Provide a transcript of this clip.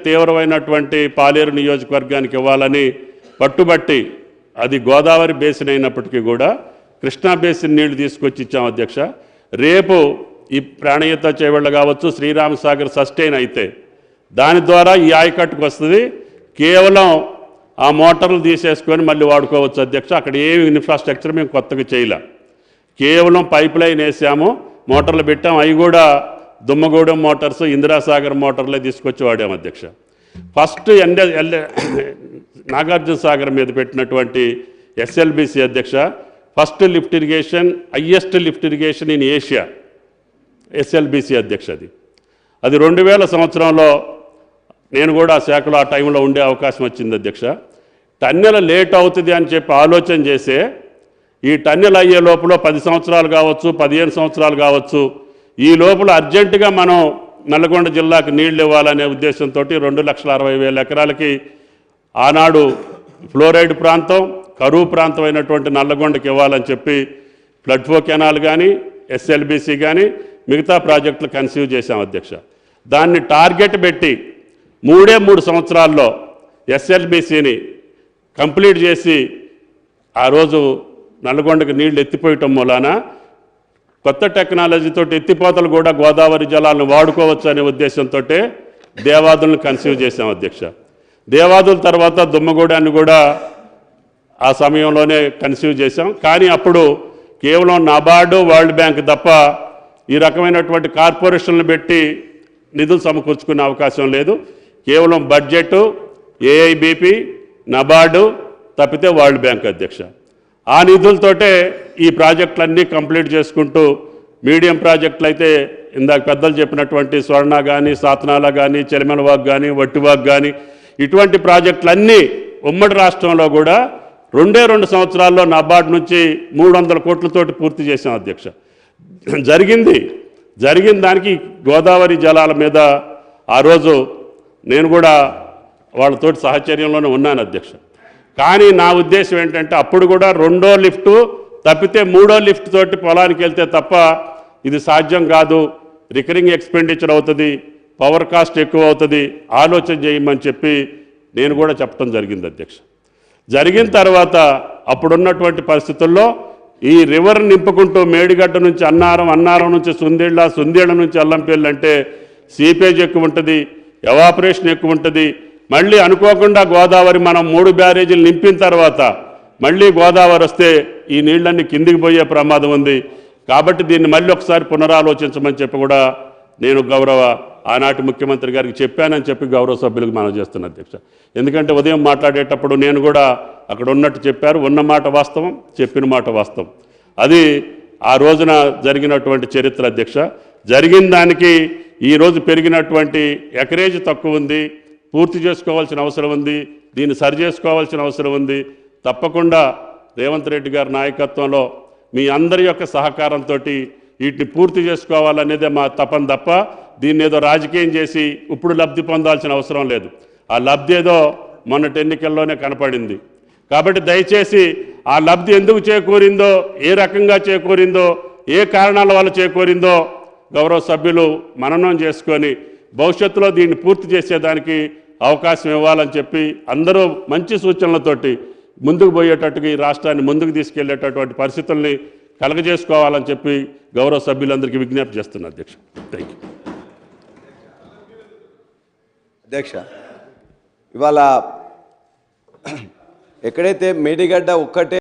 తీవ్రమైనటువంటి పాలేరు నియోజకవర్గానికి ఇవ్వాలని పట్టుబట్టి అది గోదావరి బేసిన్ అయినప్పటికీ కూడా కృష్ణా బేసిన్ నీళ్లు తీసుకొచ్చి ఇచ్చాం అధ్యక్ష. రేపు ఈ ప్రాణహిత చేవెళ్ళ కావచ్చు, శ్రీరామ్ సాగర్ సస్టైన్ అయితే దాని ద్వారా ఈ ఆయకట్టుకు వస్తుంది. కేవలం ఆ మోటార్లు తీసేసుకొని మళ్ళీ వాడుకోవచ్చు అధ్యక్ష. అక్కడ ఏమి ఇన్ఫ్రాస్ట్రక్చర్ మేము కొత్తగా చేయలే, కేవలం పైప్ లైన్ వేసాము, మోటార్లు పెట్టాం. అవి కూడా దుమ్మగూడెం మోటార్స్, ఇందిరాసాగర్ మోటార్లే తీసుకొచ్చి వాడాము అధ్యక్ష. ఫస్ట్ నాగార్జున సాగర్ మీద పెట్టినటువంటి ఎస్ఎల్బిసి అధ్యక్ష, first lift irrigation, highest lift irrigation in Asia SLBC అధ్యక్ష. అది 2000 సంవత్సరంలో నేను కూడా ఆ శాఖలో ఆ టైంలో ఉండే అవకాశం వచ్చింది అధ్యక్ష. టన్నెల లేట్ అవుతుంది అని చెప్పి ఆలోచన చేసే ఈ టన్నెల్ అయ్యే లోపల 10 సంవత్సరాలు కావచ్చు, 15 సంవత్సరాలు కావచ్చు, ఈ లోపల అర్జెంటుగా మనం నల్గొండ జిల్లాకు నీళ్లు ఇవ్వాలనే ఉద్దేశంతో 2,60,000 ఎకరాలకి ఆనాడు ఫ్లోరైడ్ ప్రాంతం, కరువు ప్రాంతం అయినటువంటి నల్లగొండకి ఇవ్వాలని చెప్పి ఫ్లడ్ ఫ్లో కెనాల్ కానీ, ఎస్ఎల్బిసి కానీ మిగతా ప్రాజెక్టులు కన్సీవ్ చేశాం అధ్యక్ష. దాన్ని టార్గెట్ పెట్టి 3 సంవత్సరాల్లో ఎస్ఎల్బిసిని కంప్లీట్ చేసి ఆ రోజు నల్గొండకి నీళ్లు ఎత్తిపోయటం మూలాన కొత్త టెక్నాలజీతో ఎత్తిపోతలు కూడా గోదావరి జలాలను వాడుకోవచ్చు అనే ఉద్దేశంతో దేవాదులను కన్సీవ్ చేశాం అధ్యక్ష. దేవాదుల తర్వాత దుమ్మగూడాన్ని కూడా ఆ సమయంలోనే కన్సీవ్ చేశాం. కానీ అప్పుడు కేవలం నబార్డు, వరల్డ్ బ్యాంక్ తప్ప ఈ రకమైనటువంటి కార్పొరేషన్లు పెట్టి నిధులు సమకూర్చుకునే అవకాశం లేదు. కేవలం బడ్జెట్, ఏఐబిపి, నబార్డు తప్పితే వరల్డ్ బ్యాంక్ అధ్యక్ష. ఆ నిధులతోటే ఈ ప్రాజెక్టులన్నీ కంప్లీట్ చేసుకుంటూ మీడియం ప్రాజెక్టులు అయితే ఇందాక పెద్దలు చెప్పినటువంటి స్వర్ణ కానీ, సాతనాల కానీ, చెలిమెలవాగ్ కానీ, వట్టివాగ్ కానీ ఇటువంటి ప్రాజెక్టులన్నీ ఉమ్మడి రాష్ట్రంలో కూడా 2 సంవత్సరాల్లో నబార్డు నుంచి 300 కోట్లతోటి పూర్తి చేశాం అధ్యక్ష. జరిగిన దానికి గోదావరి జలాల మీద ఆ రోజు నేను కూడా వాళ్ళతోటి సహచర్యంలోనే ఉన్నాను అధ్యక్ష. కానీ నా ఉద్దేశం ఏంటంటే అప్పుడు కూడా 2వ లిఫ్టు తప్పితే 3వ లిఫ్ట్ తోటి పొలానికి వెళ్తే తప్ప ఇది సాధ్యం కాదు, రికరింగ్ ఎక్స్పెండిచర్ అవుతుంది, పవర్ కాస్ట్ ఎక్కువ అవుతుంది, ఆలోచన చేయమని చెప్పి నేను కూడా చెప్పడం జరిగింది అధ్యక్ష. జరిగిన తర్వాత అప్పుడున్నటువంటి పరిస్థితుల్లో ఈ రివర్ నింపుకుంటూ మేడిగడ్డ నుంచి అన్నారం, అన్నారం నుంచి సుందేళ్ళ, సుందేళ్ళ నుంచి అల్లంపల్లి అంటే సీపేజ్ ఎక్కువ ఉంటుంది, ఎవాపరేషన్ ఎక్కువ ఉంటుంది. మళ్ళీ అనుకోకుండా గోదావరి మనం 3 బ్యారేజీలు నింపిన తర్వాత మళ్ళీ గోదావరి వస్తే ఈ నీళ్ళన్నీ కిందికి పోయే ప్రమాదం ఉంది. కాబట్టి దీన్ని మళ్ళీ ఒకసారి పునరాలోచించమని చెప్పి కూడా నేను గౌరవ ఆనాటి ముఖ్యమంత్రి గారికి చెప్పానని చెప్పి గౌరవ సభ్యులకు మనం చేస్తున్న అధ్యక్ష. ఎందుకంటే ఉదయం మాట్లాడేటప్పుడు నేను కూడా అక్కడ ఉన్నట్టు చెప్పారు, ఉన్న మాట వాస్తవం, చెప్పిన మాట వాస్తవం. అది ఆ రోజున జరిగినటువంటి చరిత్ర అధ్యక్ష. జరిగిన దానికి ఈరోజు పెరిగినటువంటి ఎకరేజ్ తక్కువ ఉంది, పూర్తి చేసుకోవాల్సిన అవసరం ఉంది, దీన్ని సరి చేసుకోవాల్సిన అవసరం ఉంది. తప్పకుండా రేవంత్ రెడ్డి గారి నాయకత్వంలో మీ అందరి యొక్క సహకారంతో వీటిని పూర్తి చేసుకోవాలనేదే మా తపన తప్ప దీన్ని ఏదో రాజకీయం చేసి ఇప్పుడు లబ్ధి పొందాల్సిన అవసరం లేదు. ఆ లబ్ధి ఏదో మొన్నటి ఎన్నికల్లోనే కనపడింది. కాబట్టి దయచేసి ఆ లబ్ధి ఎందుకు చేకూరిందో, ఏ రకంగా చేకూరిందో, ఏ కారణాల వల్ల చేకూరిందో గౌరవ సభ్యులు మననం చేసుకొని భవిష్యత్తులో దీన్ని పూర్తి చేసేదానికి అవకాశం ఇవ్వాలని చెప్పి అందరూ మంచి సూచనలతోటి ముందుకు పోయేటట్టుగా ఈ రాష్ట్రాన్ని ముందుకు తీసుకెళ్లేటటువంటి పరిస్థితుల్ని కలగజేసుకోవాలని చెప్పి గౌరవ సభ్యులందరికీ విజ్ఞప్తి చేస్తున్నా అధ్యక్ష. థ్యాంక్ యూ అధ్యక్ష. ఇవాళ ఎక్కడైతే మేడిగడ్డ ఒక్కటే